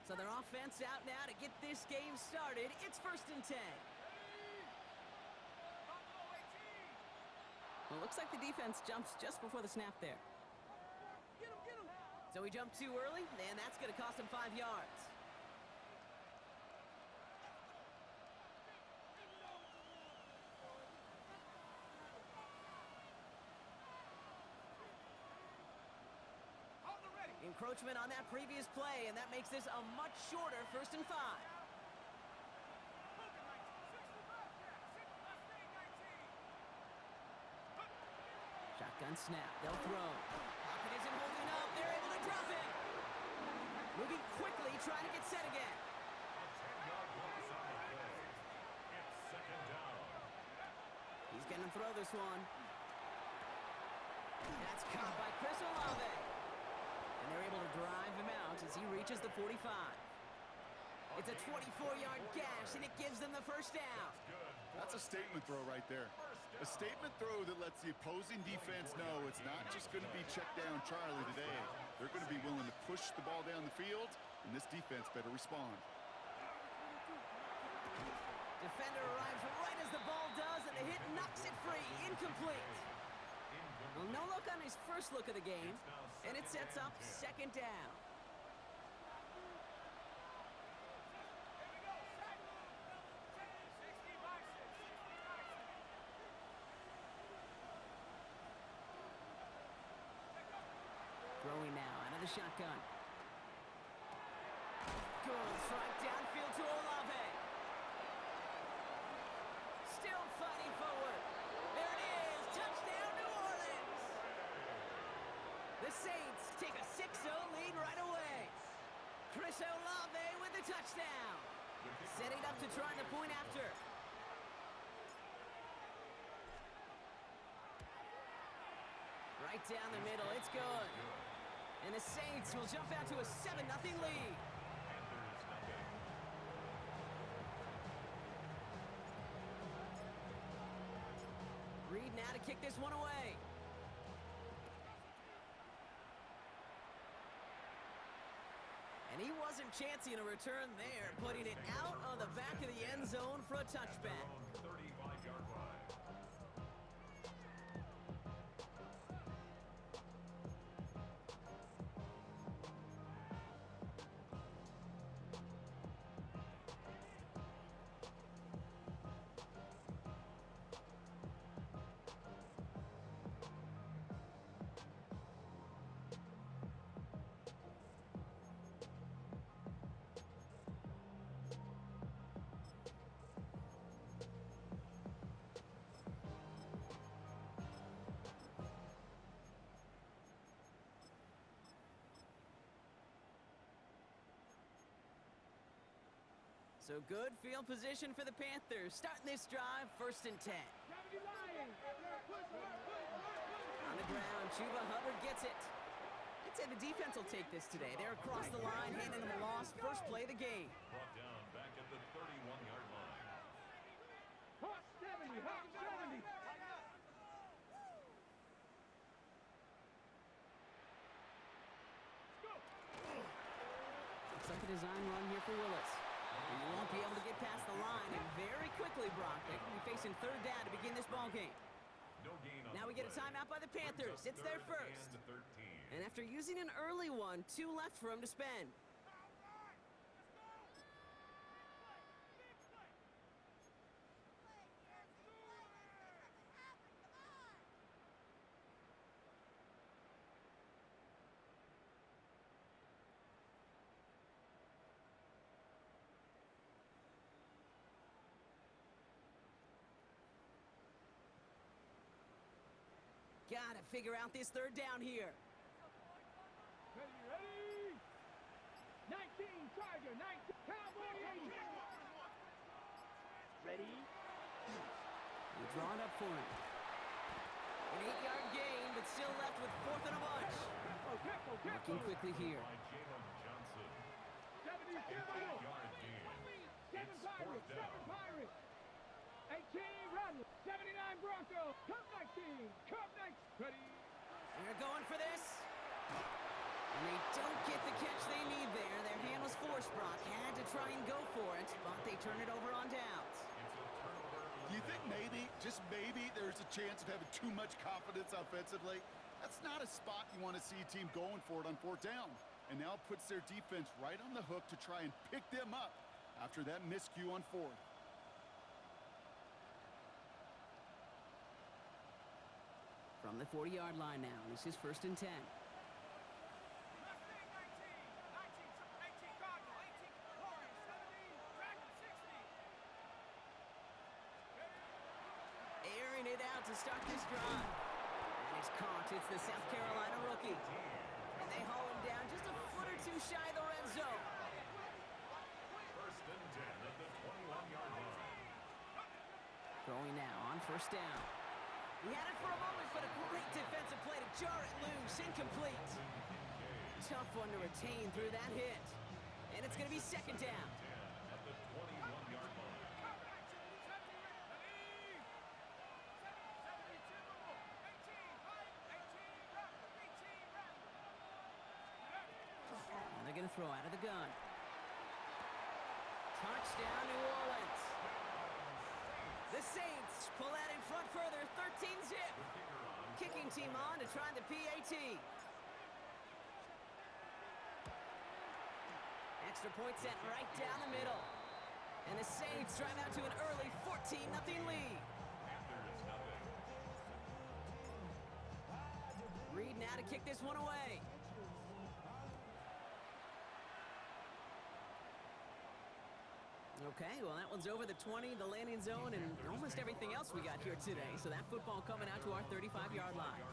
So their offense out now to get this game started. It's 1st and 10. Well, it looks like the defense jumps just before the snap there. Get him, get him. So he jumped too early, and that's going to cost him 5 yards. Encroachment on that previous play, and that makes this a much shorter 1st and 5. Shotgun snap, they'll throw. Pocket isn't holding up, they're able to drop it. Moving quickly, trying to get set again. He's gonna throw this one. That's caught by Chris Olave. And they're able to drive him out as he reaches the 45. It's a 24-yard gash, and it gives them the 1st down. That's a statement throw right there. A statement throw that lets the opposing defense know it's not just going to be check down Charlie today. They're going to be willing to push the ball down the field, and this defense better respond. Defender arrives right as the ball does, and the hit knocks it free. Incomplete. Well, no look on his first look of the game, and it sets up 2nd down. Throwing now out of the shotgun. Good strike downfield to Olave. Still fighting forward. There it is. Touchdown, New Orleans. The Saints take a 6-0 lead right away. Chris Olave with the touchdown. Setting up to try the point after. Right down the middle. It's good. And the Saints will jump out to a 7-0 lead. Reed now to kick this one away. And he wasn't chancing a return there, putting it out on the back of the end zone for a touchback. 35-yard line. So good field position for the Panthers. Starting this drive, 1st and 10. On the ground, Chuba Hubbard gets it. I'd say the defense will take this today. They're across the line, handing them a loss. First play of the game. Brought down back at the 31-yard line. Hot 70, hot 70. Looks like a design run here for Willis. He won't be able to get past the line, and very quickly, Brock, they can be facing 3rd down to begin this ball game. No gain on Now we get a timeout by the Panthers. It's their first. And after using an early one, 2 left for him to spend. Gotta figure out this 3rd down here. Ready? 19, Tiger, 19, Cowboy 80. Ready? We draw it up for him. An 8-yard gain, but still left with 4th and a bunch. Looking quickly here. 7 Pirates, 7 Pirates. 18 Run, 79 Broncos, Cup 19, Cup 19. Ready? They're going for this. And they don't get the catch they need there. Their hand was forced, Brock. try and go for it, but they turn it over on downs. Do you think maybe, just maybe, there's a chance of having too much confidence offensively? That's not a spot you want to see a team going for it on fourth down. And now it puts their defense right on the hook to try and pick them up after that miscue on fourth. From the 40-yard line now, this is 1st and 10. Airing it out to start this drive. And it's caught. It's the South Carolina rookie. And they haul him down just a foot or two shy of the red zone. 1st and 10 at the 21-yard line. Throwing now on 1st down. He had it for a moment, but a great defensive play to jar it loose. Incomplete. Tough one to retain through that hit. And it's going to be 2nd down. At the 21-yard line. And they're going to throw out of the gun. Touchdown, New Orleans. The Saints pull out in front further, 13-zip. Kicking team on to try the PAT. Extra point set right down the middle. And the Saints drive out to an early 14-0 lead. Reed now to kick this one away. Okay, well, that one's over the 20, the landing zone, and almost everything else we got here today. So that football coming out to our 35-yard line.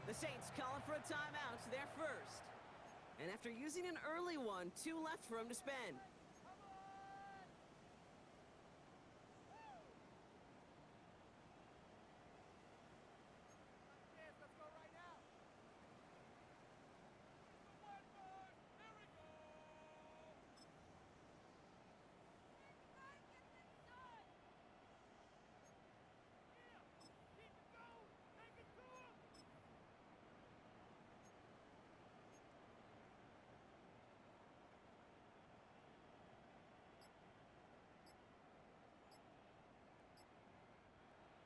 The Saints calling for a timeout, their first. And after using an early one, 2 left for him to spend.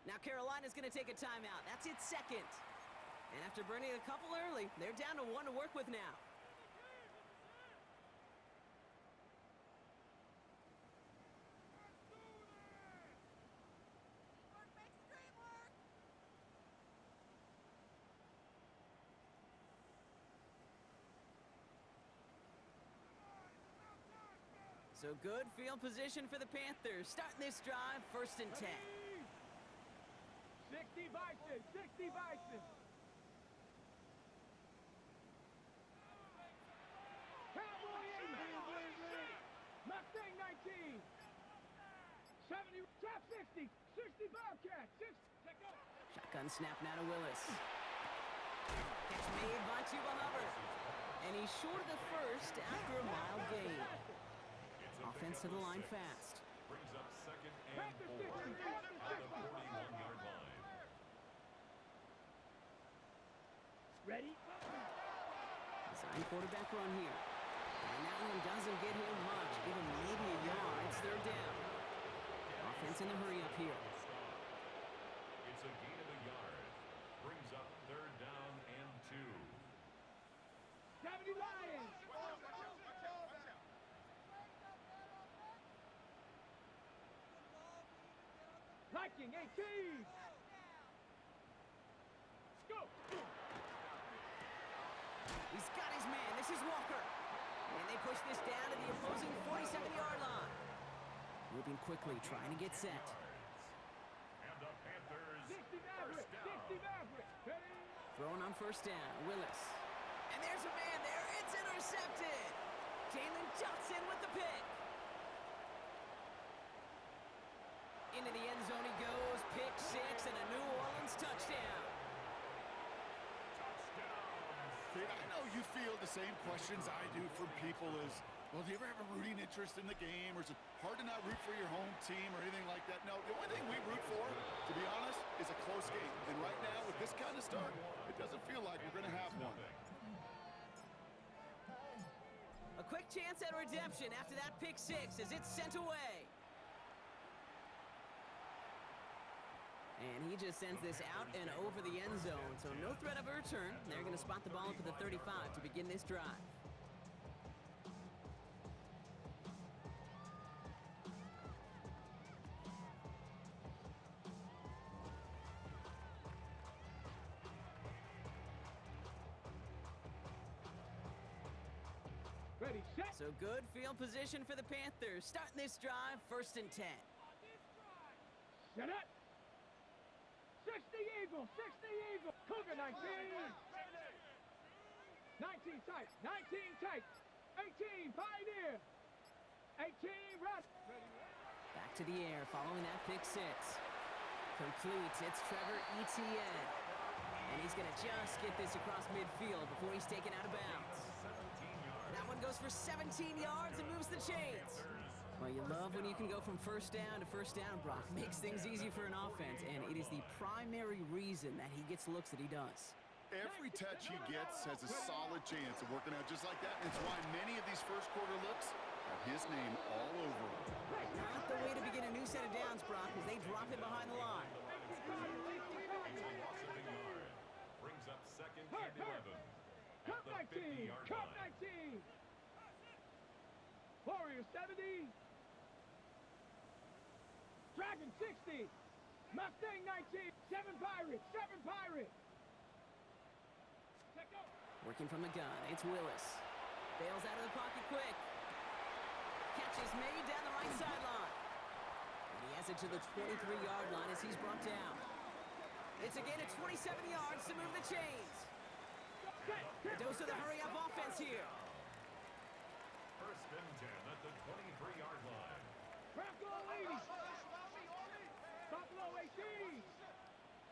Now Carolina's going to take a timeout. That's its second. And after burning a couple early, they're down to 1 to work with now. So good field position for the Panthers. Starting this drive, 1st and 10. 60 Bison, 60 Bison. Cowboy 80, Mustang 19. 70, top 60, 60 Bobcat, 6, check out. Shotgun snap now to Willis. Catch made by Chuba Hubbard. And he's short of the first after a mild gain. Offense to the line fast. Brings up 2nd and 4 at the 41-yard line. Ready? Design quarterback run here. And that one doesn't get him much. Give him maybe a yard. It's 3rd down. Offense in the hurry up here. It's a gain of a yard. Brings up 3rd down and 2. 70 Lions. Viking 18. Go. He's got his man. This is Walker. And they push this down to the opposing 47-yard line. Moving quickly, trying to get set. And the Panthers 60 Maverick, 60 Maverick. Ready? Throwing on first down, Willis. And there's a man there. It's intercepted. Jalen Johnson with the pick. Into the end zone he goes. Pick six and a New Orleans touchdown. See, I know you feel the same questions I do from people as, well, do you ever have a rooting interest in the game? Or is it hard to not root for your home team or anything like that? No, the only thing we root for, to be honest, is a close game. And right now, with this kind of start, it doesn't feel like we're going to have one. A quick chance at redemption after that pick six as it's sent away. And he just sends this out and over the end zone, so no threat of a return. They're going to spot the ball up at the 35 to begin this drive. Ready, set. So good field position for the Panthers. Starting this drive, 1st and 10. Set up. 60 Eagle, 60 Eagle. Cougar 19. 19 tight, 19 tight. 18 Pioneer. 18 Run. Back to the air following that pick six. Complete, it's Trevor Etienne. And he's going to just get this across midfield before he's taken out of bounds. That one goes for 17 yards and moves the chains. Well, you love when you can go from first down to first down, Brock. Makes things easy for an offense, and it is the primary reason that he gets looks that he does. Every touch he gets has a solid chance of working out just like that. And it's why many of these first quarter looks have his name all over them. Not the way to begin a new set of downs, Brock, as they drop it behind the line. Brings up 2nd and 11. Cup At the 19, 50-yard Cup line. 19. Warrior 70. Dragon 60. Mustang 19. 7 Pirates, 7 Pirates. Let go. Working from the gun, it's Willis. Bails out of the pocket quick. Catch is made down the right sideline. And he has it to the 23-yard line as he's brought down. It's a gain of 27 yards to move the chains. A dose of the hurry-up offense here. 1st and 10 at the 23-yard line. Bronco 80. Buffalo 18.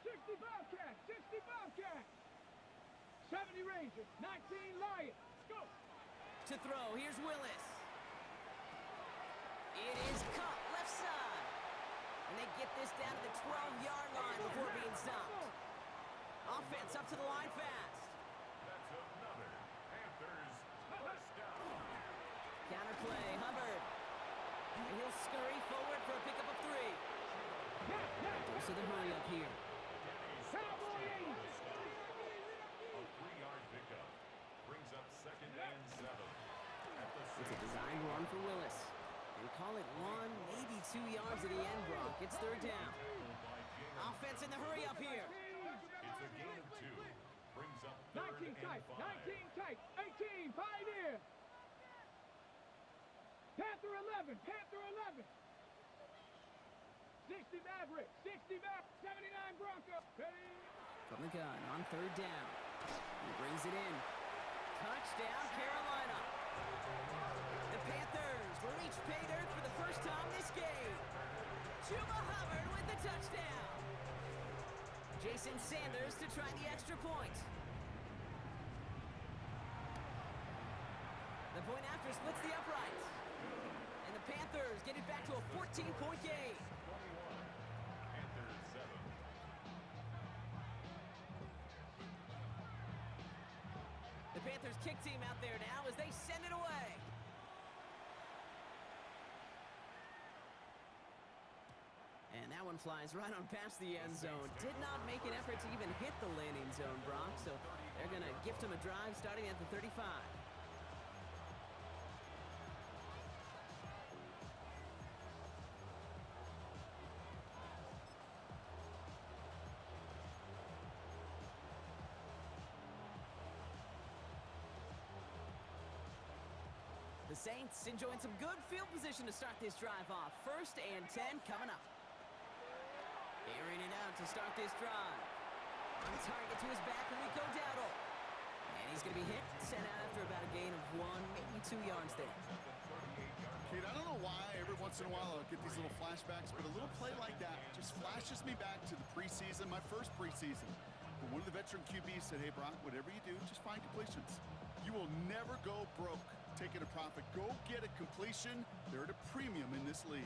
60 Bobcat, 60 Bobcat. 70 Rangers, 19 Lions. Go. To throw, here's Willis. It is caught left side. And they get this down to the 12-yard line before being stopped. Offense up to the line fast. That's another Panthers first down. Counterplay, Hubbard. And he'll scurry forward for a pickup of 3. Dose of the hurry up here. Cowboy 80. A 3-yard pickup. Brings up 2nd and 7. At the It's a designed run for Willis. And call it 1, maybe 2 yards at the end, Brock. It's 3rd down. Offense in the hurry up here. It's a gain of 2. Brings up 19 3rd tight, and 5. 19 tight. 18 Pioneer. Panther 11, Panther 11. 60 Maverick, 60 Maverick, 79 Bronco. Ready? From the gun on 3rd down. He brings it in. Touchdown, Carolina. The Panthers will reach pay dirt for the first time this game. Chuba Hubbard with the touchdown. Jason Sanders to try the extra point. The point after splits the uprights. And the Panthers get it back to a 14-point game. 21. Panthers 7. The Panthers kick team out there now as they send it away. And that one flies right on past the end zone. Did not make an effort to even hit the landing zone, Brock. So they're going to gift him a drive starting at the 35. The Saints enjoying some good field position to start this drive off. 1st and 10 coming up. Airing it out to start this drive. On target to his back, Rico Dowdle. And he's going to be hit, sent out after about a gain of 1, maybe 2 yards there. Kid, I don't know why every once in a while I'll get these little flashbacks, but a little play like that just flashes me back to the preseason, my first preseason. But one of the veteran QBs said, hey, Brock, whatever you do, just find completions. You will never go broke taking a profit. Go get a completion. They're at a premium in this league.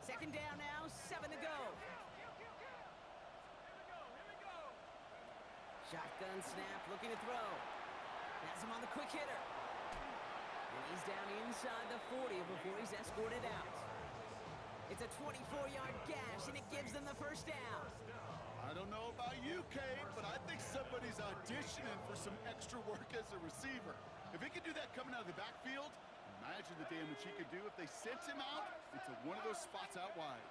Second down now, 7 to go. Shotgun snap, looking to throw. Has him on the quick hitter. And he's down inside the 40 before he's escorted out. It's a 24-yard gash, and it gives them the first down. I don't know about you, Kate, but I think somebody's auditioning for some extra work as a receiver. If he could do that coming out of the backfield, imagine the damage he could do if they sent him out into one of those spots out wide.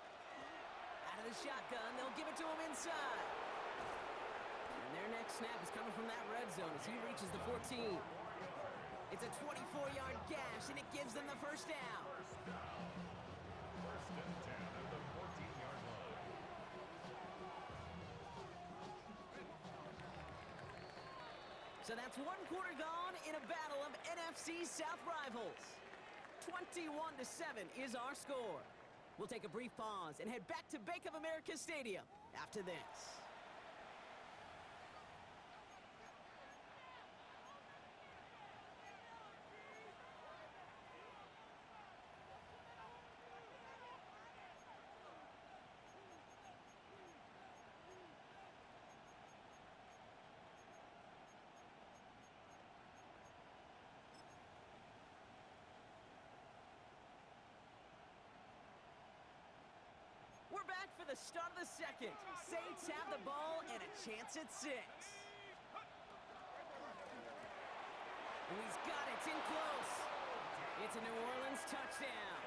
Out of the shotgun, they'll give it to him inside. And their next snap is coming from that red zone as he reaches the 14. It's a 24-yard gash, and it gives them the first down. First and 10 at the 14-yard line. So that's 1 quarter gone in a battle of NFC South rivals. 21-7 is our score. We'll take a brief pause and head back to Bank of America Stadium after this. We're back for the start of the second. Saints have the ball and a chance at 6. And he's got it, it's in close. It's a New Orleans touchdown.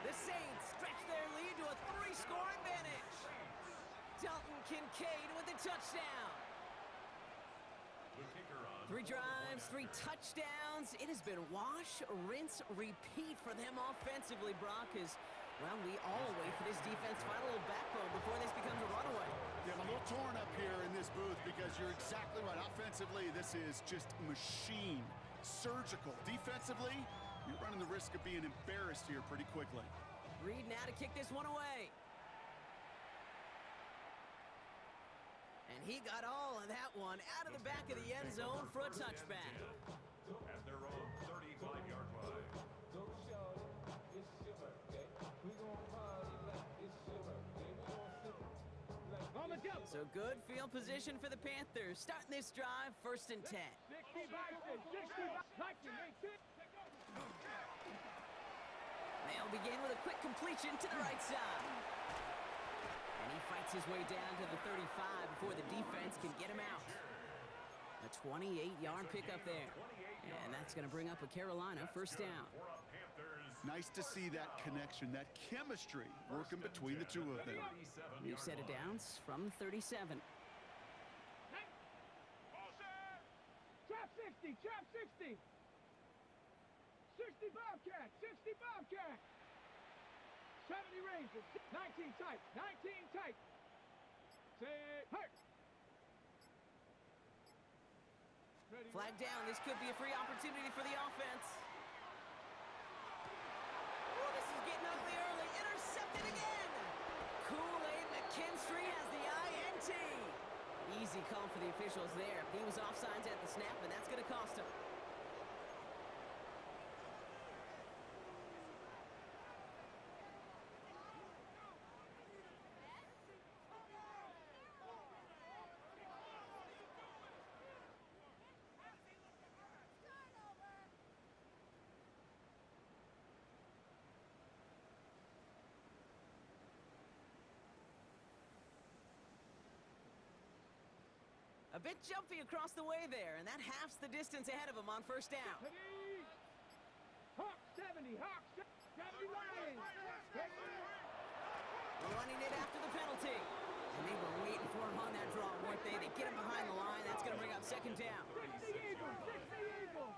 The Saints stretch their lead to a 3-score advantage. Dalton Kincaid with the touchdown. The kicker on 3 drives, 3 touchdowns. It has been wash, rinse, repeat for them offensively, Brock, as well, we all wait for this defense to find a little backbone before this becomes a runaway. Yeah, I'm a little torn up here in this booth because you're exactly right. Offensively, this is just machine, surgical. Defensively, you're running the risk of being embarrassed here pretty quickly. Reed now to kick this one away. And he got all of that one out of the back of the end zone for a touchback. at their own 35-yard line. So good field position for the Panthers. Starting this drive, 1st and 10. They'll begin with a quick completion to the right side. And he fights his way down to the 35 before the defense can get him out. A 28-yard pickup there. And that's going to bring up a Carolina 1st down. Nice to see that connection, that chemistry working between the two of them. New set of downs from 37. Trap 60, trap 60. 60 Bobcat, 60 Bobcat. 70 Rangers, 19 tight, 19 tight. Say, hurt. Flag down. This could be a free opportunity for the offense. Oh, this is getting ugly early. Intercepted again. Kool-Aid McKinstry has the INT. Easy call for the officials there. He was offsides at the snap, and that's going to cost him. A bit jumpy across the way there, and that halves the distance ahead of him on 1st down. Hawk 70, Hawk 70 Lions. Running it after the penalty. And they were waiting for him on that draw, weren't they? They get him behind the line. That's going to bring up 2nd down. 60 Eagles, 60 Eagles.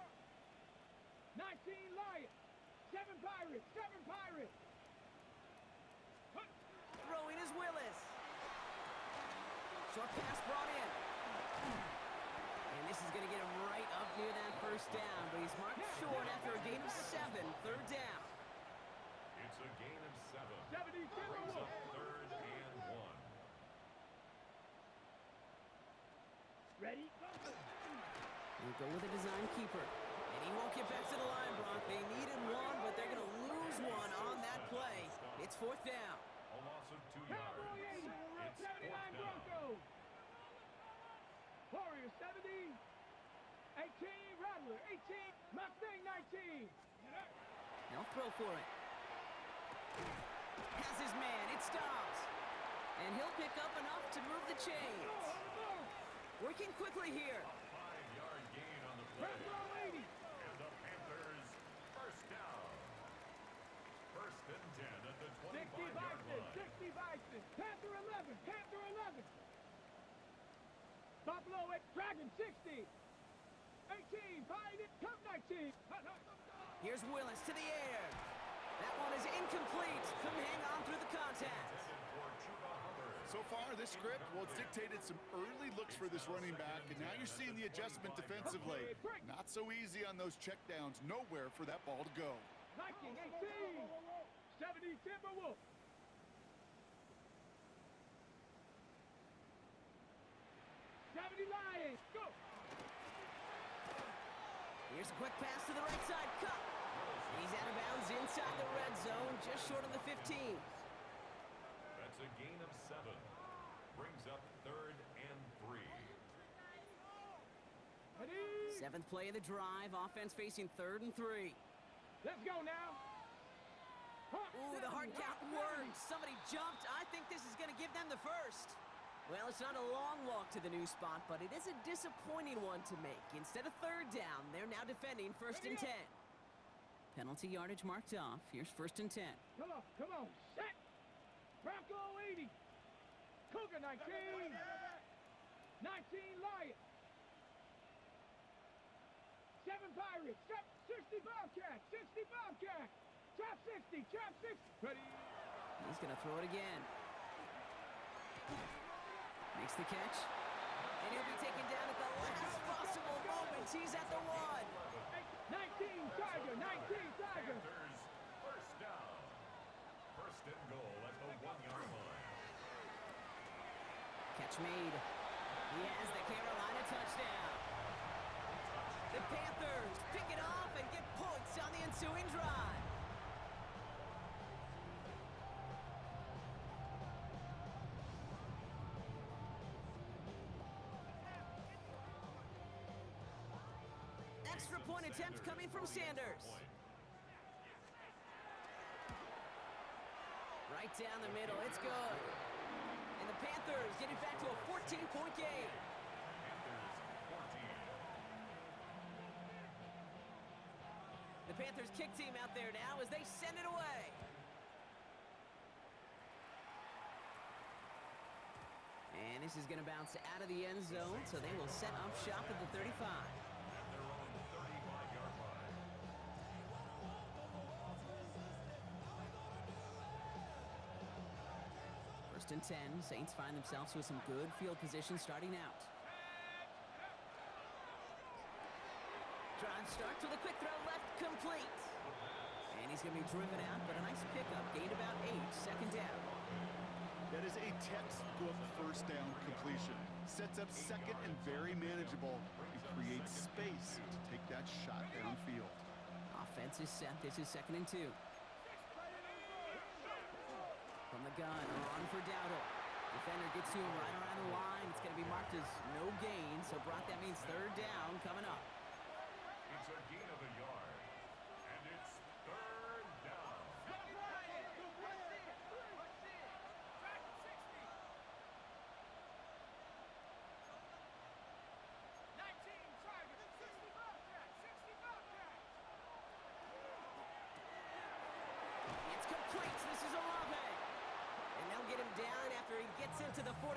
19 Lions, 7 Seven Pirates. Seven Pirates. Throwing is Willis. Short pass brought in. And this is going to get him right up near that first down, but he's marked short after a gain of 7, third down. It's a gain of 7. 70 Brings up third and 1. Ready? We'll go with a design keeper. And he won't get back to the line, Brock. They needed one, but they're going to lose one on that play. It's fourth down. A loss of 2 Cowboy yards. 80. It's 79 fourth down. Broncos. Warriors 70. 18 Rattler. 18 Mustang 19. They'll throw for it. Has his man. It stops. And he'll pick up enough to move the chains. Working quickly here. A 5-yard gain on the play. Buffalo 80. And the Panthers first down. First and 10 at the 60 25-yard Bison. line. 60 Bison. Panther 11. Panther 11. Buffalo 8. Dragon 60. 18. Pioneer. Cup 19. Here's Willis to the air. That one is incomplete. Couldn't hang on through the contact. Intended for Chuba Hubbard. So far, this script, well, it's dictated some early looks for this running back, and now you're seeing the adjustment defensively. Not so easy on those checkdowns. Nowhere for that ball to go. 19, 18. 70 Timberwolves. 70 Lions. Go. Here's a quick pass to the right side. Cup. He's out of bounds inside the red zone, just short of the 15. That's a gain of 7. Brings up third and 3. Ready? Seventh play of the drive. Offense facing third and 3. Let's go now. Ooh, the hard count worked. Somebody jumped. I think this is going to give them the first. Well, it's not a long walk to the new spot, but it is a disappointing one to make. Instead of third down, they're now defending first and 10. Penalty yardage marked off. Here's first and 10. Come on, come on. Set. Bronco 80. Cougar 19. 19 Lions. 7 Pirates. 60 Bobcats. 60 Bobcats. Trap 60. Trap 60. Ready? He's going to throw it again. Makes the catch. And he'll be taken down at the last possible moment. He's at the 1. 19 Tiger. 19 Tiger. Panthers first down. First and goal at the 1-yard line. Catch made. He has the Carolina touchdown. The Panthers pick it off and get points on the ensuing drive. Extra point attempt coming from Sanders. Right down the middle, it's good. And the Panthers get it back to a 14-point game. The Panthers kick team out there now as they send it away. And this is going to bounce out of the end zone, so they will set up shop at the 35. Their own 35-yard line. First and 10, Saints find themselves with some good field position starting out. Drive starts with a quick throw left, complete. And he's going to be driven out, but a nice pickup, gained about 8, second down. That is a textbook first down completion. Sets up second and very manageable and creates space to take that shot downfield. Offense is set. This is second and 2. From the gun, on for Dowdle. Defender gets to him right around the line. It's going to be marked as no gain, so Brock, that means third down coming up. It's a gain of a yard. And it's third down. 19 Tiger. 60 Bobcats. 60 Bobcats. It's complete. This is Olave. And they'll get him down after he gets into the 48.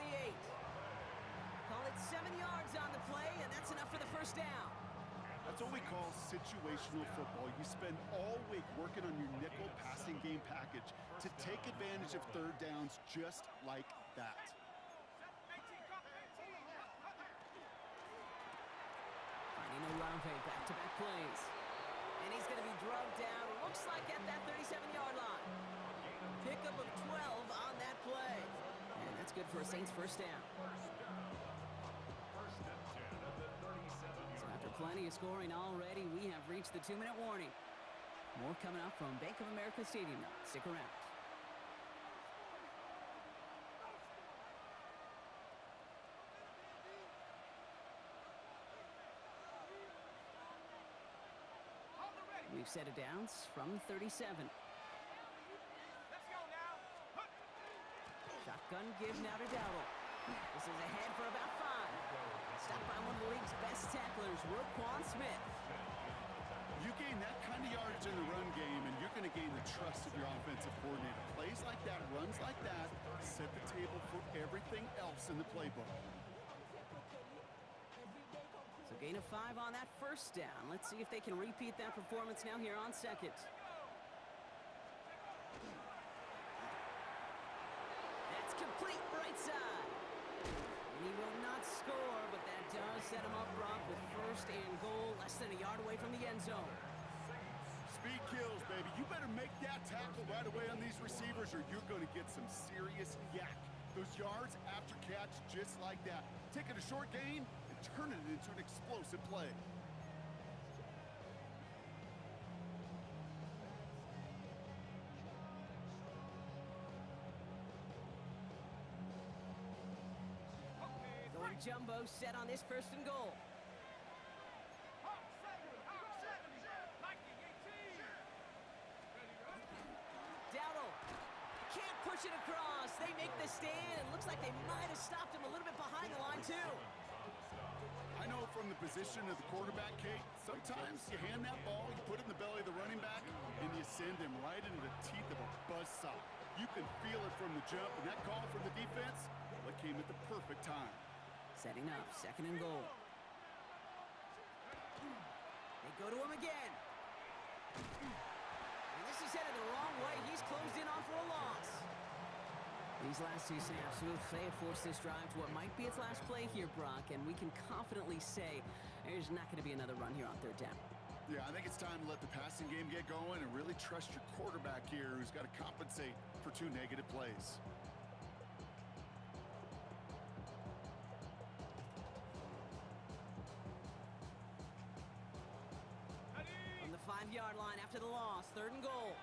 Call it 7 yards on the play, and that's enough for the first down. And That's what we call situational football. You spend all week working on your nickel passing game package to take advantage of third downs just like that. Finding Olave, back-to-back plays. And he's going to be drugged down, looks like at that 37-yard line. Pickup of 12 on that play. And that's good for a Saints first down. So after plenty of scoring already, we have reached the 2-minute warning. More coming up from Bank of America Stadium. Stick around. We've set a downs from 37. Shotgun give now to Dowdle. This is ahead for about 5. Stopped by one of the league's best tacklers, Roquan Smith. You gain that kind of yardage in the run game, and you're going to gain the trust of your offensive coordinator. Plays like that, runs like that, set the table for everything else in the playbook. So gain of 5 on that first down. Let's see if they can repeat that performance now here on second. That's complete right side. And he will not score, but that does set him up, Brock, with first and goal, less than a yard away from the end zone. Speed kills, baby. You better make that tackle right away on these receivers, or you're going to get some serious yak. Those yards after catch, just like that. Taking a short gain, turn it into an explosive play. Going jumbo set on this first and goal. Dowdle can't push it across. They make the stand. Looks like they might have stopped him a little bit behind the line too. I know from the position of the quarterback, Kate, sometimes you hand that ball, you put it in the belly of the running back, and you send him right into the teeth of a buzzsaw. You can feel it from the jump, and that call from the defense, well, it came at the perfect time. Setting up, second and goal. They go to him again. And this is headed the wrong way. He's closed in on for a loss. These last 2 snaps will force this drive to what might be its last play here, Brock, and we can confidently say there's not going to be another run here on third down. Yeah, I think it's time to let the passing game get going and really trust your quarterback here, who's got to compensate for 2 negative plays. On the 5-yard line after the loss, third and goal.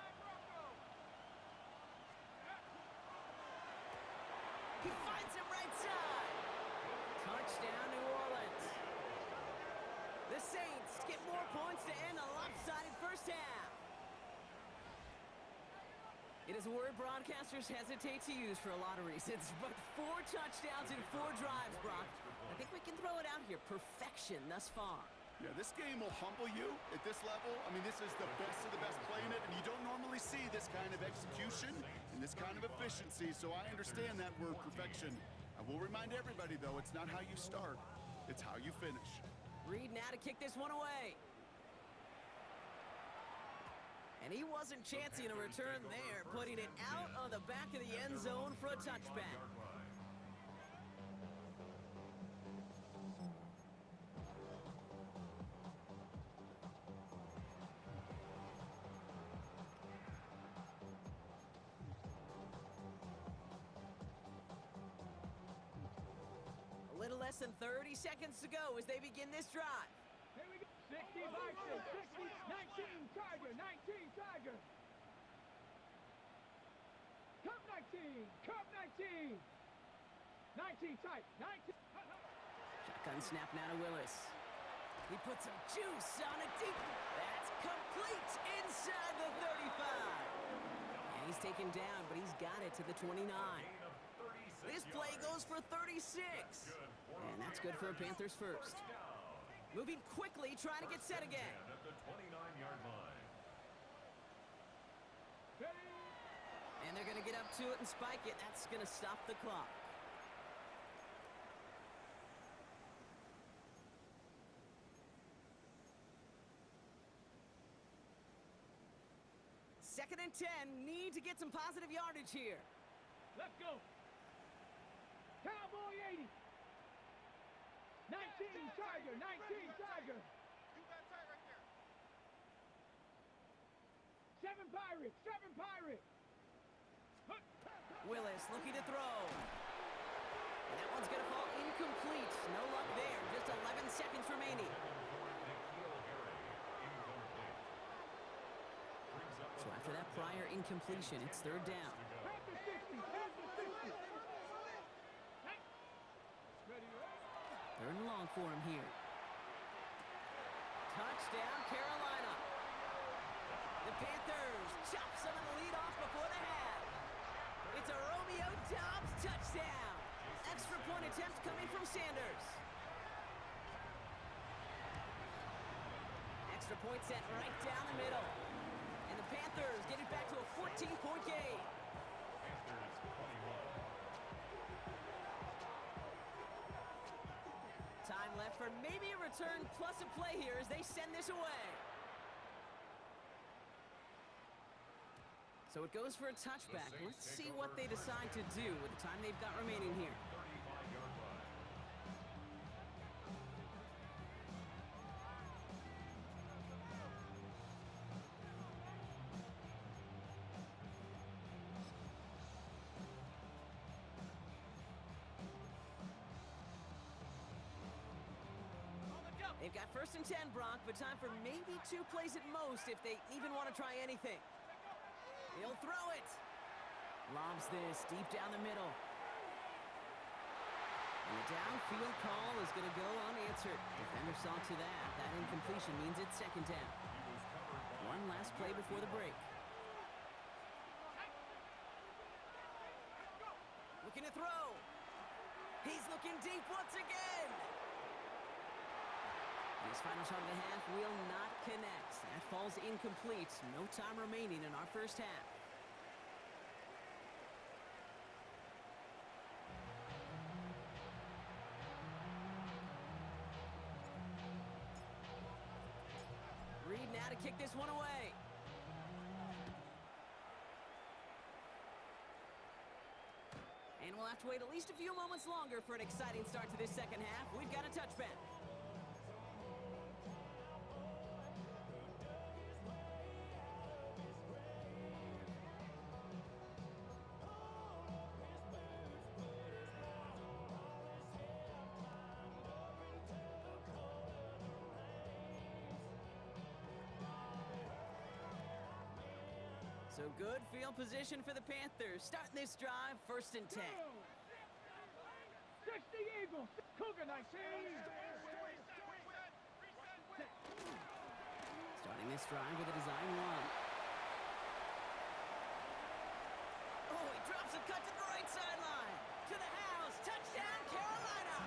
He finds him right side. Touchdown, New Orleans. The Saints get more points to end a lopsided first half. It is a word broadcasters hesitate to use for a lot of reasons, but 4 touchdowns in 4 drives, Brock. I think we can throw it out here. Perfection thus far. Yeah, this game will humble you at this level. I mean, this is the best of the best playing it, and you don't normally see this kind of execution and this kind of efficiency, so I understand that word perfection. I will remind everybody, though, it's not how you start, it's how you finish. Reed now to kick this one away. And he wasn't chancing a return there, putting it out on the back of the end zone for a touchback. A little less than 30 seconds to go as they begin this drive. Here we go. 60 Vikings, 60, 19 Tiger, 19 Tiger. Cup 19, Cup 19. 19 tight, 19. Shotgun snap now to Willis. He puts some juice on a deep. That's complete inside the 35. And he's taken down, but he's got it to the 29. This play goes for 36. And that's good for a Panthers first. Moving quickly, trying to get set again. At the 29-yard line. And they're going to get up to it and spike it. That's going to stop the clock. Second and 10. Need to get some positive yardage here. Let's go. Cowboy 80. 19 Tiger. 19 Tiger. You got tight right there. 7 Pirates. 7 Pirates. Willis looking to throw. And that one's going to fall incomplete. No luck there. Just 11 seconds remaining. So after that prior incompletion, it's third down. Panther 60. Panther 60. Third and long for him here. Touchdown, Carolina. The Panthers chop some of the lead off before the half. It's a Romeo Doubs touchdown. Extra point attempt coming from Sanders. Extra point sent right down the middle. And the Panthers get it back to a 14-point game. Time left for maybe a return plus a play here as they send this away. So it goes for a touchback. Let's see what they decide to do with the time they've got remaining here. 35-yard line. They've got first and 10, Brock, but time for maybe 2 plays at most if they even want to try anything. He'll throw it. Lobs this deep down the middle. And the downfield call is going to go unanswered. Defender saw to that. That incompletion means it's second down. One last play before the break. Looking to throw. He's looking deep once again. This final shot of the half will not connect. That falls incomplete. No time remaining in our first half. Reed now to kick this one away. And we'll have to wait at least a few moments longer for an exciting start to this second half. We've got a touchback. So good field position for the Panthers. Starting this drive, first and 10. 60 Eagles. Cougar 19. Starting this drive with a design run. Oh, he drops a cut to the right sideline. To the house. Touchdown, Carolina.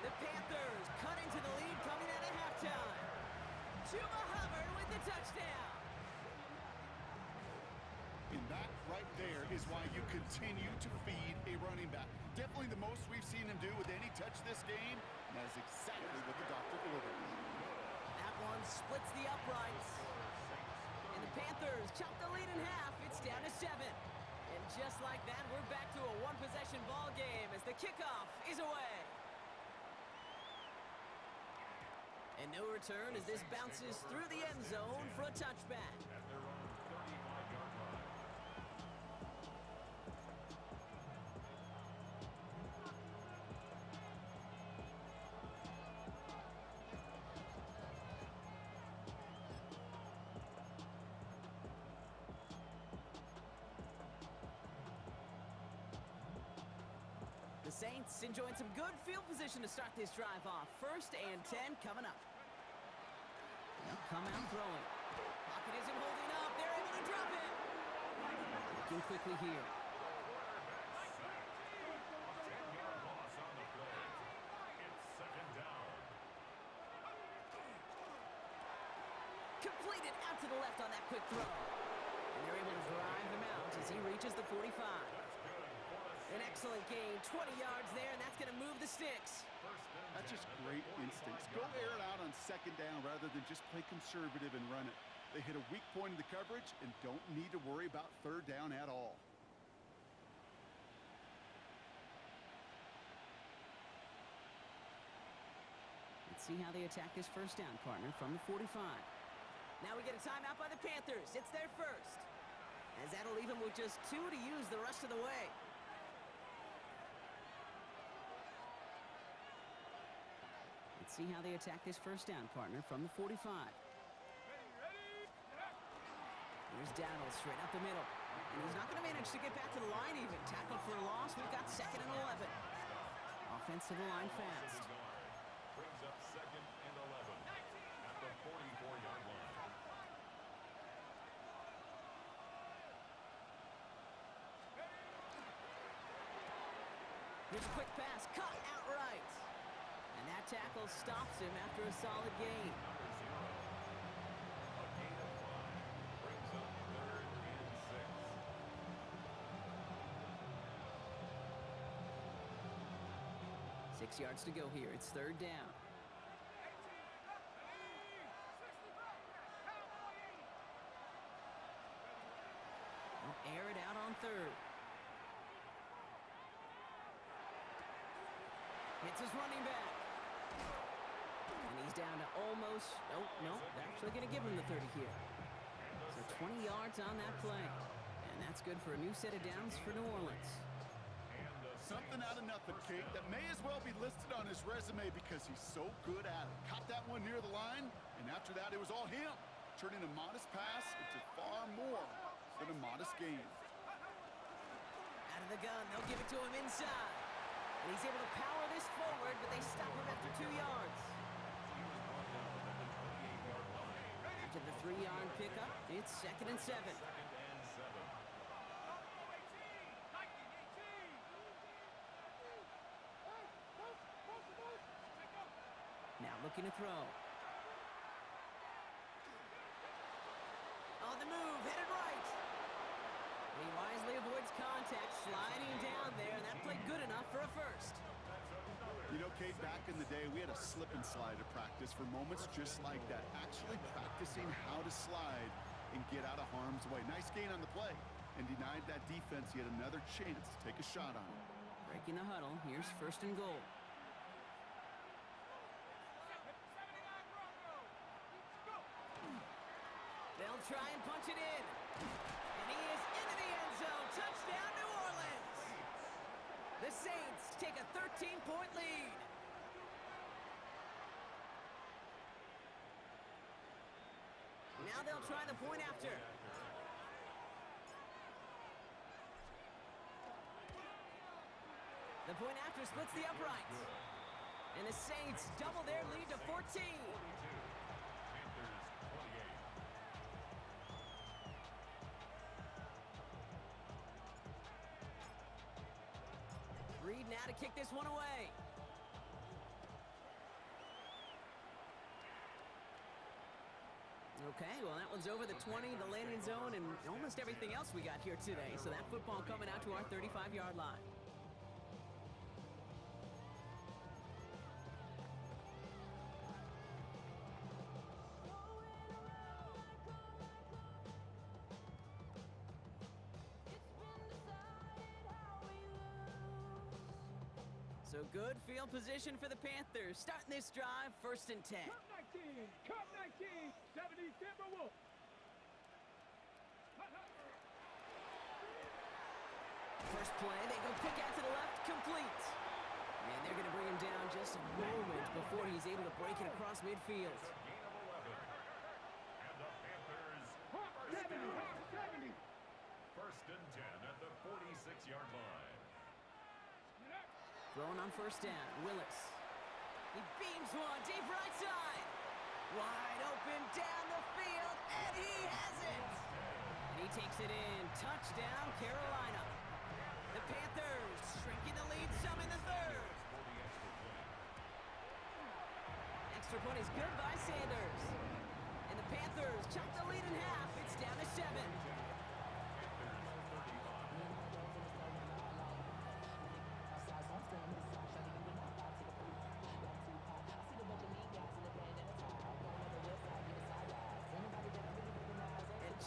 The Panthers cut into the lead coming out of halftime. Chuba Hubbard with the touchdown. And that right there is why you continue to feed a running back. Definitely the most we've seen him do with any touch this game. And that is exactly what the doctor ordered. That one splits the uprights. And the Panthers chop the lead in half. It's down to 7. And just like that, we're back to a one-possession ball game as the kickoff is away. And no return as this bounces through the end zone for a touchback. At their own 35-yard line. The Saints enjoying some good field position to start this drive off. First and 10 coming up. They'll come out throwing. Pocket isn't holding up. They're able to drop it. Looking quickly here. Completed out to the left on that quick throw. And they're able to drive him out as he reaches the 45. An excellent gain, 20 yards there, and that's going to move the sticks. That's just great instincts. Go air it out on second down rather than just play conservative and run it. They hit a weak point in the coverage and don't need to worry about third down at all. Let's see how they attack this first down, partner, from the 45. Now we get a timeout by the Panthers. It's their first. As that'll leave them with just 2 to use the rest of the way. Let's see how they attack this first down, partner, from the 45. Here's Dowdle straight up the middle. And he's not going to manage to get back to the line even. Tackled for a loss. We've got 2nd and 11. Offensive line fast. Brings up 2nd and 11 at the 44-yard line. Here's a quick pass. Caught outright. And that tackle stops him after a solid gain. A gain of 5 brings up 3rd and 6. 6 yards to go here. It's 3rd down. They'll air it out on 3rd. Hits his running back. And he's down to almost... No, they're actually going to give him the 30 here. So 20 yards on that play. And that's good for a new set of downs for New Orleans. Something out of nothing, Kate, that may as well be listed on his resume because he's so good at it. Caught that one near the line, and after that, it was all him. Turning a modest pass into far more than a modest gain. Out of the gun, they'll give it to him inside. And he's able to power this forward, but they stop him after 2 yards. After the 3-yard pickup, it's 2nd and 7. Now looking to throw. On the move, headed right. He wisely avoids contact, sliding down there, and that played good enough for a first. You know, Kate, back in the day, we had a slip and slide to practice for moments just like that. Actually practicing how to slide and get out of harm's way. Nice gain on the play, and denied that defense yet another chance to take a shot on him. Breaking the huddle, here's 1st and goal. They'll try and punch it in. And he is into the end zone. Touchdown, New Orleans. The Saints take a 13-point lead. Now they'll try the point after. The point after splits the uprights. And the Saints double their lead to 14. Reed now to kick this one away. Okay, well, that one's over the 20, the landing zone, and almost everything else we got here today. So that football coming out to our 35-yard line. So good field position for the Panthers. Starting this drive, 1st and 10. Cup 19, 70 Timberwolves. First play, they go quick out to the left, complete. And they're going to bring him down just a moment before he's able to break it across midfield. Gain of 11. And the Panthers 70. 1st and 10 at the 46-yard line. Throwing on 1st down, Willis. He beams one deep right side. Wide open down the field, and he has it. And he takes it in. Touchdown, Carolina. The Panthers shrinking the lead some in the 3rd. Extra point is good by Sanders. And the Panthers chop the lead in half. It's down to 7.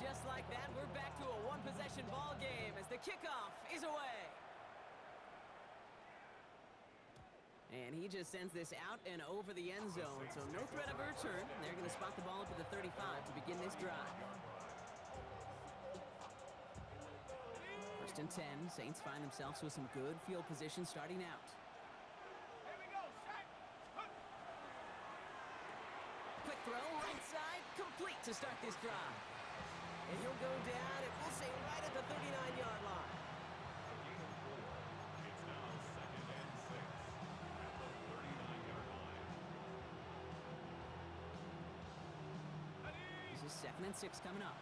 just like that, we're back to a one-possession ball game as the kickoff is away. And he just sends this out and over the end zone, so no threat of a return. They're going to spot the ball up at the 35 to begin this drive. First and 10, Saints find themselves with some good field position starting out. Here we go, set. Quick throw, right side, complete to start this drive. And he'll go down, and we'll say right at the 39-yard line. It's now 2nd and 6 at the 39-yard line. This is 2nd and 6 coming up.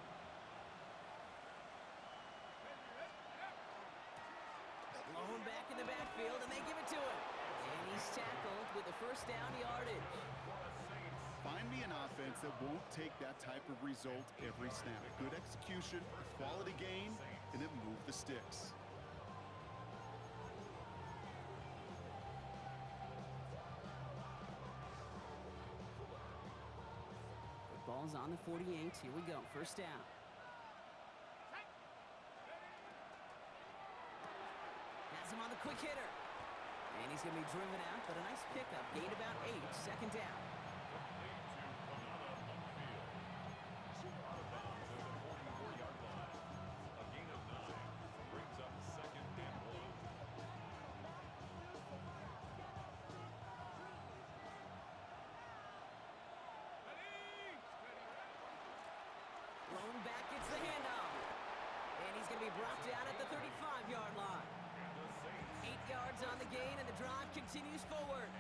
Blown back in the backfield, and they give it to him. And he's tackled with the first down yardage. Find me an offense that won't take that type of result every snap. Good execution, quality game, and it moved the sticks. Football's on the 48. Here we go. First down. Has him on the quick hitter. And he's going to be driven out, but a nice pickup. Gained about 8. Second down. Blown back, gets the handoff. And he's going to be brought down at the 35-yard line. 8 yards on the gain, and the drive continues forward.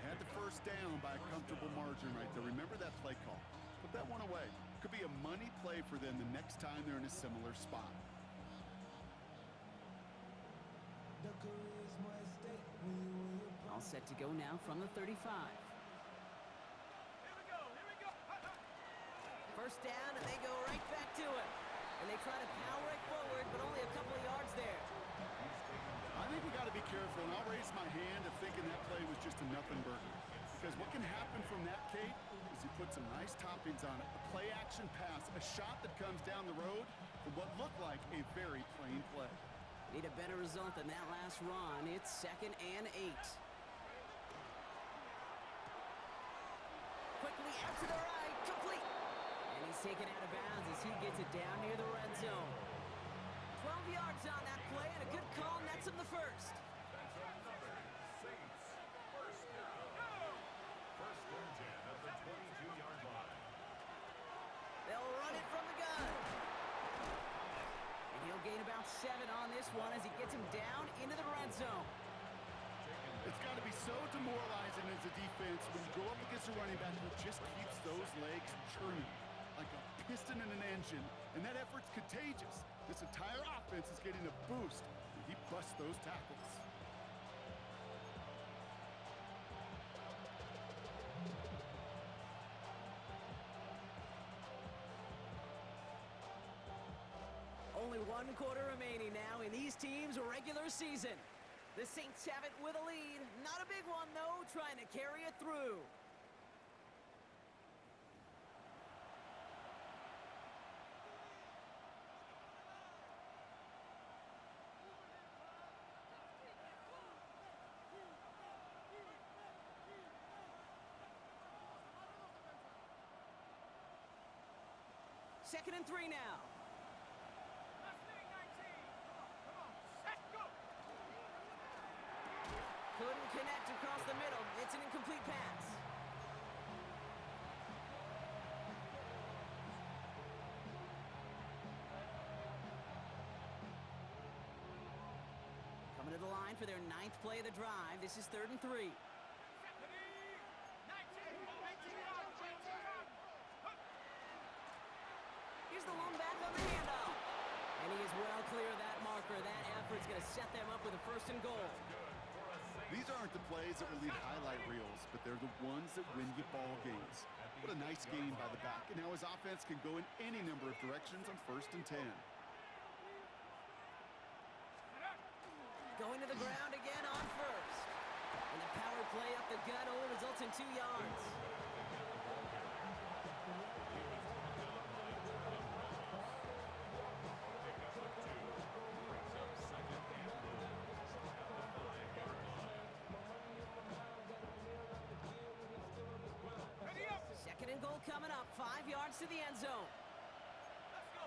Had the first down by a comfortable margin right there. Remember that play call. Put that one away. Could be a money play for them the next time they're in a similar spot. All set to go now from the 35. Here we go, here we go. First down, and they go right back to it. And they try to power it forward, but only a couple of yards there. I think we got to be careful, and I'll raise my hand of thinking that play was just a nothing burger. Because what can happen from that, Kate, is he put some nice toppings on it. A play-action pass, a shot that comes down the road for what looked like a very plain play. Need a better result than that last run. It's 2nd and 8. Quickly out to the right, complete. And he's taken out of bounds as he gets it down near the red zone. 12 yards on that play, and a good call nets him the first. That's another Saints first down. First and 10 at the 22-yard line. They'll run it from the gun. And he'll gain about 7 on this one as he gets him down into the red zone. It's got to be so demoralizing as a defense when you go up against a running back who just keeps those legs churning like a piston in an engine, and that effort's contagious. This entire offense is getting a boost, and he busts those tackles. Only 1 quarter remaining now in these teams' regular season. The Saints have it with a lead. Not a big one, though, trying to carry it through. Second and 3 now. Last thing, 19. Come on, set, go. Couldn't connect across the middle. It's an incomplete pass. Coming to the line for their 9th play of the drive. This is 3rd and 3. 19, 18 yards, 18 yards. Here's the lone back on the handoff. And he is well clear of that marker. That effort's going to set them up with a 1st and goal. These aren't the plays that will lead highlight reels, but they're the ones that win you ball games. What a nice game by the back, and now his offense can go in any number of directions on 1st and 10. Going to the ground again on 1st. And the power play up the gut only results in 2 yards. to the end zone. Let's go.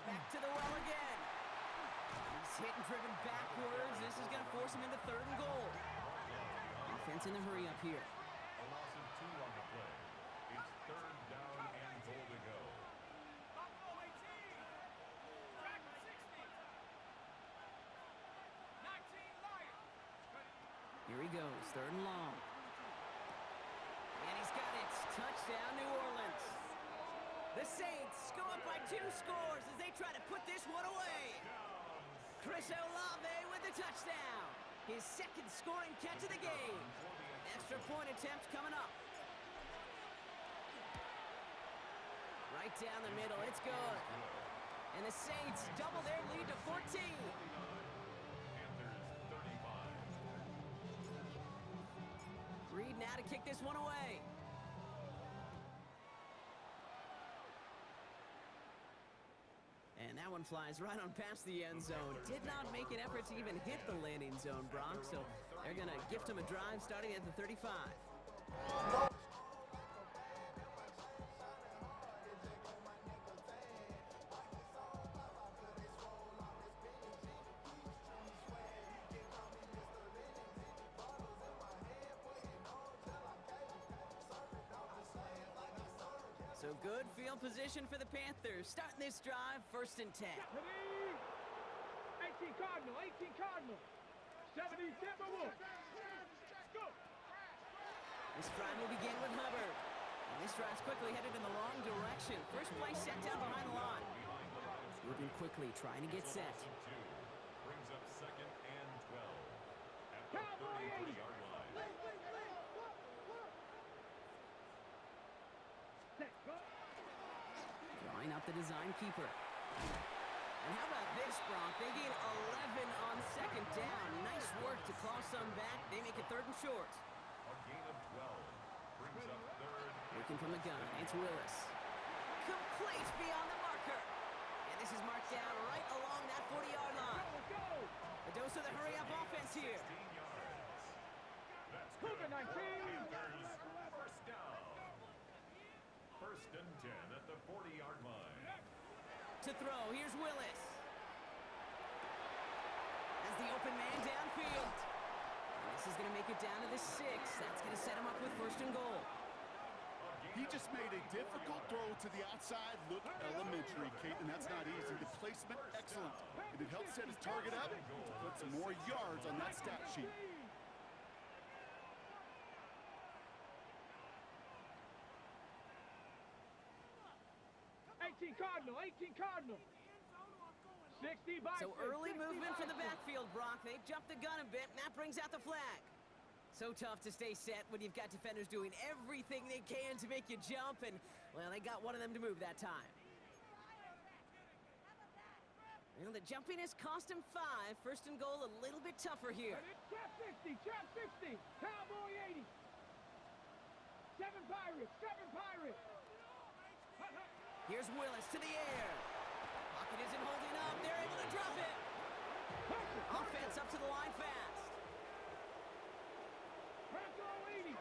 Back to the well again. He's hit and driven backwards. This is going to force him into 3rd and goal. Offense in the hurry up here. A loss of 2 on the play. It's 3rd down and goal to go. Here he goes, 3rd and long. And he's got it. Touchdown, New Orleans. The Saints go up by 2 scores as they try to put this one away. Chris Olave with the touchdown. His 2nd scoring catch of the game. Extra point attempt coming up. Right down the middle, it's good. And the Saints double their lead to 14. Panthers 35. Reed now to kick this one away. And that one flies right on past the end zone. Did not make an effort to even hit the landing zone, Brock, so they're going to gift him a drive starting at the 35. So good field position for the Panthers. Starting this drive, 1st and 10. 18 Cardinal, 18 Cardinal. 70 Timberwolves. Go. This drive will begin with Hubbard. And this drive's quickly headed in the wrong direction. First play set down behind the line. Moving quickly, trying to get set. Brings up 2nd and 12 at the 33-yard line. Set. Go. Drawing up the design keeper. And how about this, Brock? They gain 11 on 2nd down. Nice work to claw some back. They make it 3rd and short. A gain of 12 brings up 3rd. Working from the gun, it's Willis. Complete beyond the marker. And this is marked down right along that 40-yard line. Go. A dose of the hurry-up offense here. 16 yards. That's Cougar good. 19. Panthers, 1st down. 1st and 10 at the 40-yard line. To throw, here's Willis. As the open man downfield. And this is going to make it down to the 6. That's going to set him up with 1st and goal. He just made a difficult throw to the outside. Look elementary, Kate, and that's not easy. The placement, excellent. And it helps set his target up to put some more yards on that stat sheet. 18 Cardinal, 18 Cardinal. 60 by So early movement from the backfield, Brock. They jumped the gun a bit, and that brings out the flag. So tough to stay set when you've got defenders doing everything they can to make you jump, and, well, they got one of them to move that time. Well, the jumpiness cost him 5. 1st and goal, a little bit tougher here. Trap 60, trap 60. Cowboy 80. 7 Pirates, 7 Pirates. Here's Willis to the air. Pocket isn't holding up. They're able to drop it. Offense up to the line fast. Bronco 80.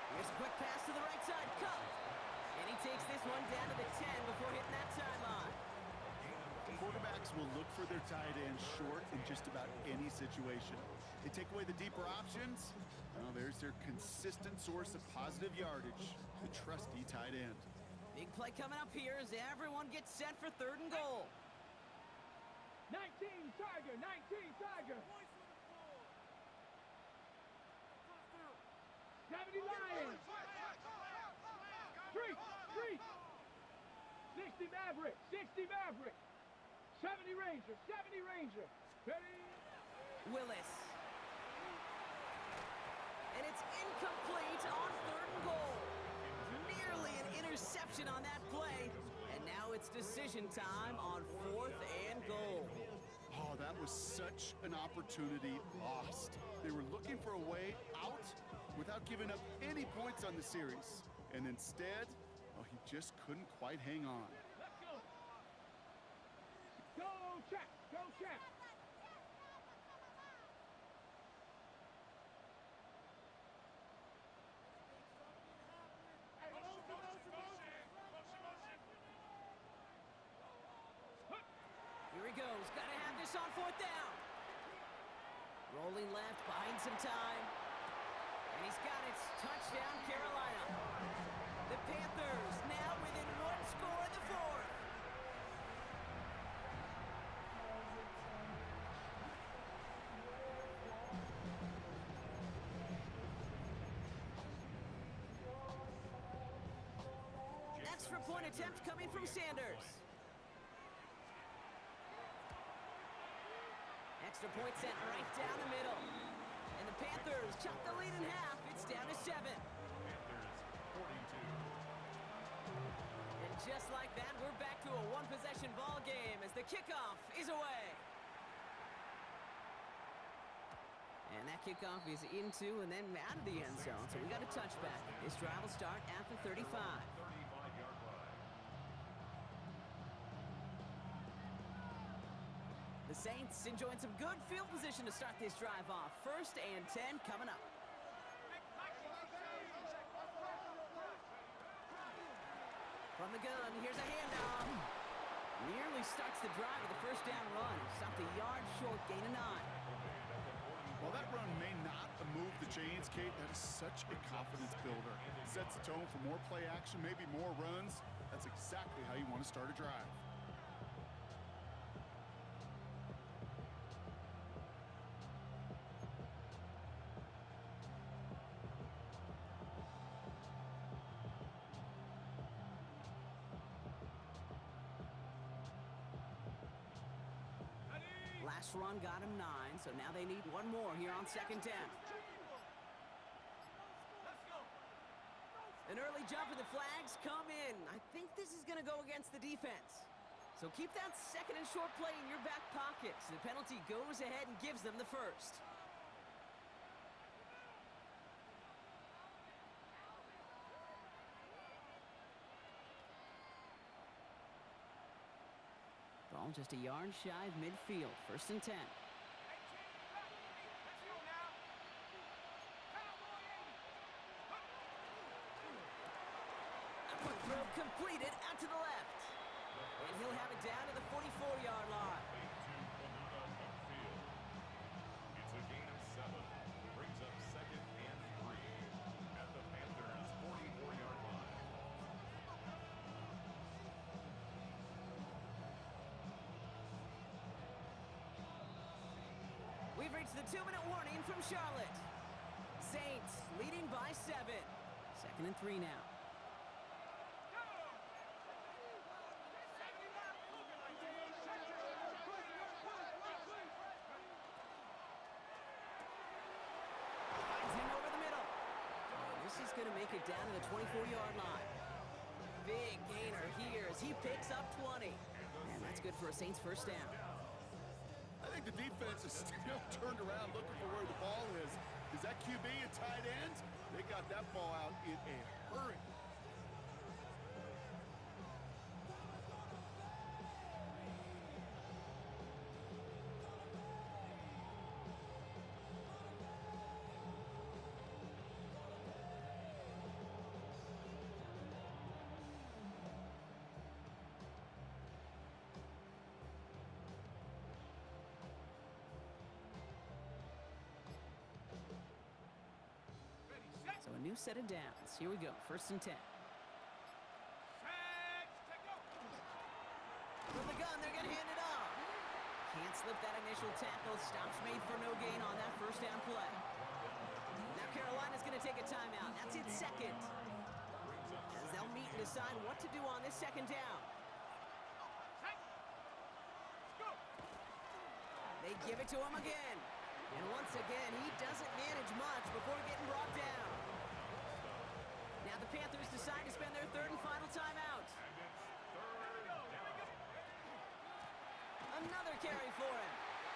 Here's a quick pass to the right side. Cup. And he takes this one down to the 10 before hitting that sideline. Quarterbacks will look for their tight end short in just about any situation. They take away the deeper options. Well, there's their consistent source of positive yardage, the trusty tight end. Big play coming up here as everyone gets set for 3rd and goal. 19 Tiger, 19 Tiger. 70 Lions. 3. 60 Maverick, 60 Maverick. 70 Ranger, 70 Ranger. Ready? Willis. And it's incomplete on 3rd and goal. Nearly an interception on that play. And now it's decision time on 4th and goal. Oh, that was such an opportunity lost. They were looking for a way out without giving up any points on the series. And instead, oh, he just couldn't quite hang on. check. Go check. Here he goes. Gotta have this on fourth down. Rolling left, buying some time. And he's got it. Touchdown, Carolina. The Panthers now within one score in the fourth. Extra point attempt coming from Sanders. Extra point sent right down the middle. And the Panthers chop the lead in half. It's down to 7. Panthers 42. And just like that, we're back to a one-possession ball game as the kickoff is away. And that kickoff is into and then out of the end zone. So we got a touchback. This drive will start at the 35. 35-yard line. The Saints enjoying some good field position to start this drive off. 1st and 10 coming up. From the gun, here's a handoff. Nearly starts the drive with a first down run. Stopped a yard short, gain of 9. While that run may not have moved the chains, Kate, that is such a confidence builder. Sets the tone for more play action, maybe more runs. That's exactly how you want to start a drive. Last run got him 9, so now they need one more here on 2nd down. An early jump and the flags come in. I think this is going to go against the defense. So keep that 2nd and short play in your back pocket. So the penalty goes ahead and gives them the first. Ball just a yard shy of midfield. 1st and 10. Quick throw completed out to the left. And he'll have it down to the 44-yard line. It's a gain of 7. Brings up 2nd and 3 at the Panthers' 44-yard line. We've reached the 2-minute warning from Charlotte. Saints leading by 7. 2nd and 3 now. Finds him over the middle. And this is going to make it down to the 24-yard line. Big gainer here as he picks up 20. And that's good for a Saints first down. I think the defense is still turned around looking for where the ball is. Is that QB and tight ends? They got that ball out in a hurry. So a new set of downs. Here we go. 1st and 10. From the gun, they're going to hand it off. Can't slip that initial tackle. Stops made for no gain on that first down play. Now Carolina's going to take a timeout. That's its 2nd. As they'll meet and decide what to do on this 2nd down. They give it to him again. And once again, he doesn't manage much before getting brought down. Now the Panthers decide to spend their 3rd and final timeout. Another carry for him.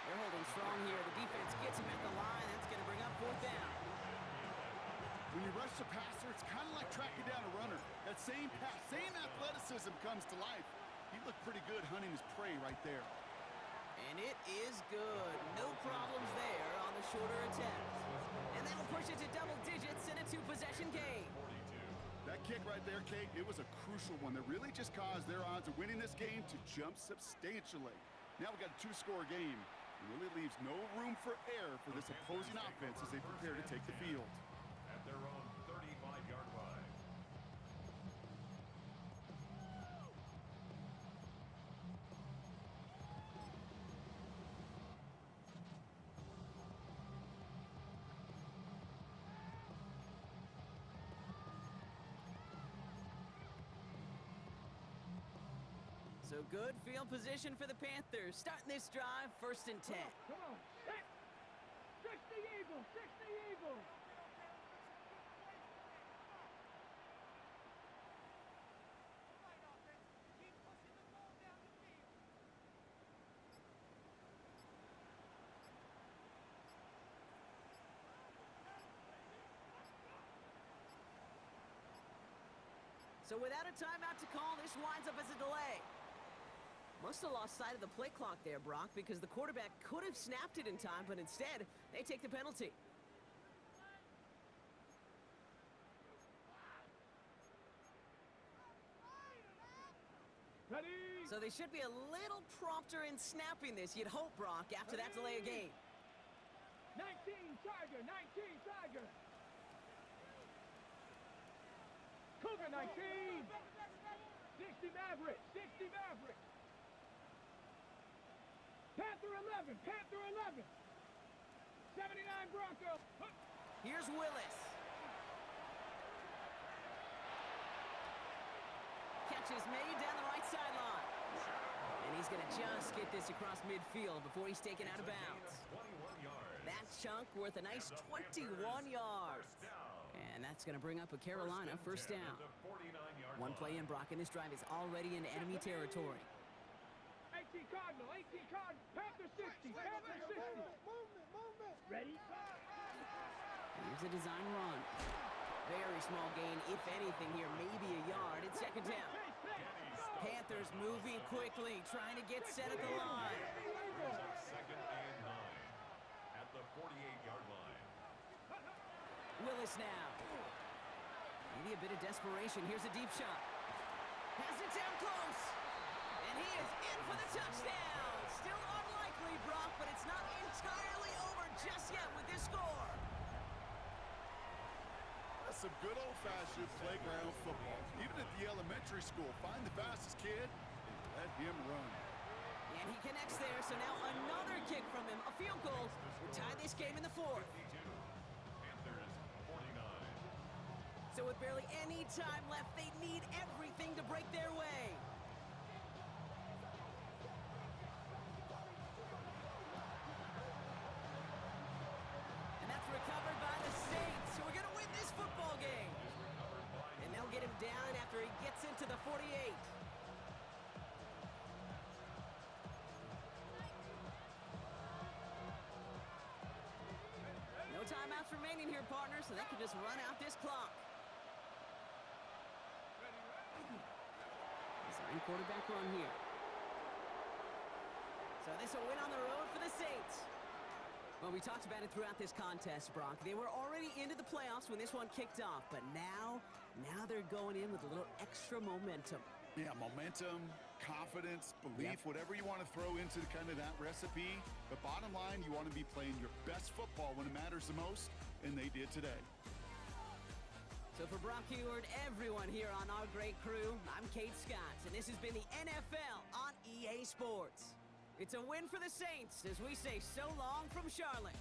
They're holding strong here. The defense gets him at the line. That's going to bring up 4th down. When you rush the passer, it's kind of like tracking down a runner. That same pass, same athleticism comes to life. He looked pretty good hunting his prey right there. And it is good. No problems there on the shorter attempt. And that'll push it to double digits in a two-possession game. That kick right there, Kate, it was a crucial one that really just caused their odds of winning this game to jump substantially. Now we've got a two-score game. It really leaves no room for error for this opposing offense as they prepare to take the field. At their own 35-yard line. So good field position for the Panthers. Starting this drive, 1st and 10. Come on. Hit. 60 Eagles. 60 Eagles. So without a timeout to call, this winds up as a delay. Must have lost sight of the play clock there, Brock, because the quarterback could have snapped it in time, but instead, they take the penalty. Ready. So they should be a little prompter in snapping this, you'd hope, Brock, after that delay of game. 19 Tiger. 19 Tiger. Cougar 19. 60 Maverick. 60 Maverick. Panther 11. Panther 11. 79 Bronco. Here's Willis. Catch is made down the right sideline. And he's going to just get this across midfield before he's taken out of bounds. 21 yards. That chunk worth a nice 21 yards. And that's going to bring up a Carolina first down. One play in, Brock, and this drive is already into enemy territory. 18 Cardinal. 18 Cardinal. Panther 60. Panther 60. Movement. Ready. Here's a design run. Very small gain, if anything here, maybe a yard. It's 2nd down. Panthers moving quickly, trying to get set at the line. 2nd and 9 at the 48-yard line. Willis now. Maybe a bit of desperation. Here's a deep shot. Has it down close. And he is in for the touchdown. Still unlikely, Brock, but it's not entirely over just yet with this score. That's some good old-fashioned playground football. Even at the elementary school, find the fastest kid and let him run. And he connects there, so now another kick from him. A field goal will tie this game in the 4th. 52. Panthers 49. So with barely any time left, they need everything to break their way. And that's recovered by the Saints, who are going to win this football game. And they'll get him down after he gets into the 48. No timeouts remaining here, partner, so they can just run out this clock. Design quarterback run here. So this will win on the road for the Saints. Well, we talked about it throughout this contest, Brock. They were already into the playoffs when this one kicked off, but now they're going in with a little extra momentum. Yeah, momentum, confidence, belief, whatever you want to throw into kind of that recipe. But bottom line, you want to be playing your best football when it matters the most, and they did today. So for Brock Heward, everyone here on our great crew, I'm Kate Scott, and this has been the NFL on EA Sports. It's a win for the Saints as we say so long from Charlotte.